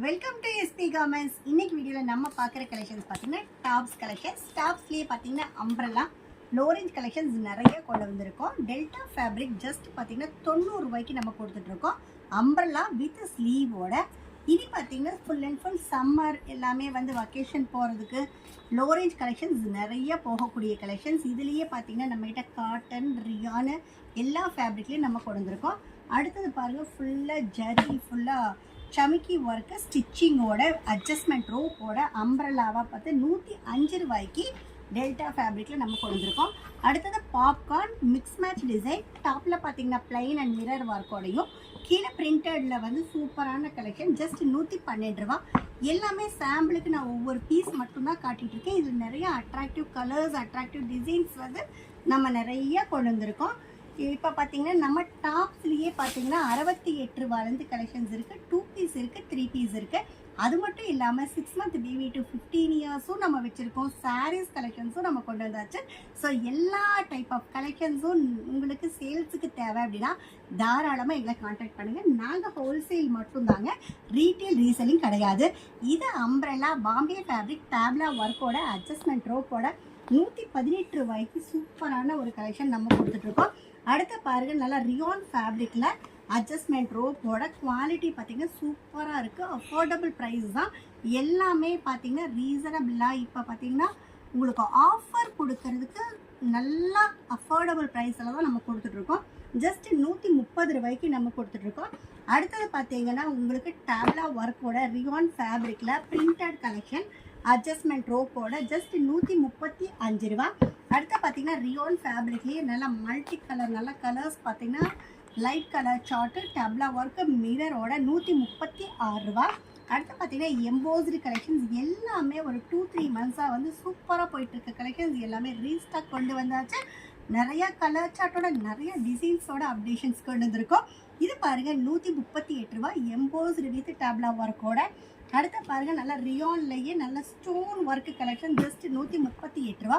Welcome to SP garments. இன்னைக்கு வீடியோவில் நம்ம பார்க்குற கலெக்ஷன்ஸ் பார்த்தீங்கன்னா டாப்ஸ் கலெக்ஷன்ஸ். டாப்ஸ்லேயே பார்த்தீங்கன்னா அம்ப்ரெல்லா லோ ரேஞ்ச் கலெக்ஷன்ஸ் நிறைய கொண்டு வந்திருக்கோம். டெல்டா ஃபேப்ரிக் ஜஸ்ட் பார்த்தீங்கன்னா 90 ரூபாய்க்கு நம்ம கொடுத்துட்ருக்கோம். அம்ப்ரெல்லா வித் ஸ்லீவோட. இனி பார்த்தீங்கன்னா ஃபுல் அண்ட் ஃபுல் சம்மர் எல்லாமே வந்து வக்கேஷன் போகிறதுக்கு லோ ரேஞ்ச் கலெக்ஷன்ஸ் நிறைய போகக்கூடிய கலெக்ஷன்ஸ். இதுலேயே பார்த்தீங்கன்னா நம்மகிட்ட காட்டன், ரியானு எல்லா ஃபேப்ரிக்லேயும் நம்ம கொண்டு வந்திருக்கோம். அடுத்தது பாருங்கள், ஃபுல்லாக ஜரி, ஃபுல்லாக சமிக்கி ஒர்க்கு ஸ்டிச்சிங்கோட அட்ஜஸ்ட்மெண்ட் ரோப்போட அம்ப்ரெல்லாவாக பார்த்து 105 ரூபாய்க்கு டெல்டா ஃபேப்ரிக்கில் நம்ம கொண்டு வந்திருக்கோம். அடுத்தது பாப்கார்ன் மிக்ஸ் மேட்ச் டிசைன். டாப்பில் பார்த்தீங்கன்னா பிளைன் அண்ட் மிரர் ஒர்க்கோடையும் கீழே பிரிண்டடில் வந்து சூப்பரான கலெக்ஷன். ஜஸ்ட் 112 ரூபா. எல்லாமே சாம்பிளுக்கு நான் ஒவ்வொரு பீஸ் மட்டும்தான் காட்டிகிட்டு இருக்கேன். இதில் நிறைய அட்ராக்டிவ் கலர்ஸ், அட்ராக்டிவ் டிசைன்ஸ் வந்து நம்ம நிறைய கொண்டு வந்திருக்கோம். இப்போ பார்த்தீங்கன்னா நம்ம டாப்ஸ்லேயே பார்த்தீங்கன்னா 68 ரூபாலேருந்து கலெக்ஷன்ஸ் இருக்குது. 2 பீஸ் இருக்குது, 3 பீஸ் இருக்குது. அது மட்டும் இல்லாமல் 6 மந்த் பேபி டு 15 இயர்ஸும் நம்ம வச்சுருக்கோம். சாரீஸ் கலெக்ஷன்ஸும் நம்ம கொண்டு வந்தாச்சு. ஸோ எல்லா டைப் ஆஃப் கலெக்ஷன்ஸும் உங்களுக்கு சேல்ஸுக்கு தேவை அப்படின்னா தாராளமாக எங்களை கான்டாக்ட் பண்ணுங்கள். நாங்கள் ஹோல்சேல் மட்டும்தாங்க, ரீட்டெயில் ரீசெல்லிங் கிடையாது. இது umbrella Bombay fabric thepla ஒர்க்கோட adjustment ரோப்போட 118 ரூபாய்க்கு சூப்பரான ஒரு கலெக்ஷன் நம்ம கொடுத்துட்ருக்கோம். அடுத்த பாருங்கள், நல்லா ரியான் ஃபேப்ரிக்கில் அட்ஜஸ்ட்மெண்ட் ரோப்போட குவாலிட்டி பார்த்திங்கன்னா சூப்பராக இருக்குது. அஃபோர்டபுள் ப்ரைஸ் தான். எல்லாமே பார்த்திங்கன்னா ரீசனபிளாக இப்போ பார்த்திங்கன்னா உங்களுக்கு ஆஃபர் கொடுக்கறதுக்கு நல்லா அஃபோர்டபுள் ப்ரைஸில் தான் நம்ம கொடுத்துட்ருக்கோம். ஜஸ்ட் 130 ரூபாய்க்கு நம்ம கொடுத்துட்ருக்கோம். அடுத்தது பார்த்தீங்கன்னா உங்களுக்கு டேப்லா ஒர்க்கோட ரியான் ஃபேப்ரிக்கில் பிரிண்டட் கலெக்ஷன் அட்ஜஸ்ட்மெண்ட் ரோப்போட ஜஸ்ட் 135 ரூபா. அடுத்து பார்த்தீங்கன்னா ரியான் ஃபேப்ரிக்லேயே நல்லா மல்டி கலர், நல்ல கலர்ஸ் பார்த்தீங்கன்னா லைட் கலர் சார்ட்டு டேப்லா ஒர்க்கு மிரரோட 136 ரூபா. அடுத்து பார்த்தீங்கன்னா எம்போஸ்டு கலெக்ஷன்ஸ் எல்லாமே ஒரு 2-3 மந்த்ஸாக வந்து சூப்பராக போயிட்டுருக்க கலெக்ஷன்ஸ் எல்லாமே ரீஸ்டாக் கொண்டு வந்தாச்சு. நிறையா கலர் சார்ட்டோட நிறைய டிசைன்ஸோட அப்டேஷன்ஸ் கொண்டு வந்திருக்கோம். இது பாருங்கள் 138 ரூபா எம்போஸ்டு வித் டேப்லா ஒர்க்கோட. அடுத்த பாருங்கள், நல்லா ரியான்லேயே நல்ல ஸ்டோன் ஒர்க்கு கலெக்ஷன் ஜஸ்ட் 138 ரூபா.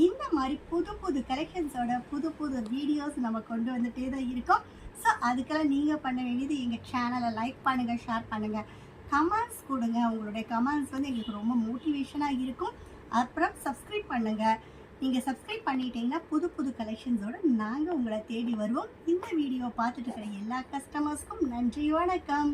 இந்த மாதிரி புது புது கலெக்ஷன்ஸோட புது புது வீடியோஸ் நம்ம கொண்டு வந்துட்டே தான் இருக்கோம். ஸோ அதுக்கெல்லாம் நீங்கள் பண்ண வேண்டியது எங்கள் சேனலை லைக் பண்ணுங்கள், ஷேர் பண்ணுங்கள், கமெண்ட்ஸ் கொடுங்க. உங்களுடைய கமெண்ட்ஸ் வந்து எங்களுக்கு ரொம்ப மோட்டிவேஷனாக இருக்கும். அப்புறம் சப்ஸ்கிரைப் பண்ணுங்கள். நீங்கள் சப்ஸ்கிரைப் பண்ணிட்டீங்கன்னா புது புது கலெக்ஷன்ஸோடு நாங்கள் உங்களை தேடி வருவோம். இந்த வீடியோ பார்த்துட்டு இருக்கிற எல்லா கஸ்டமர்ஸ்க்கும் நன்றி, வணக்கம்.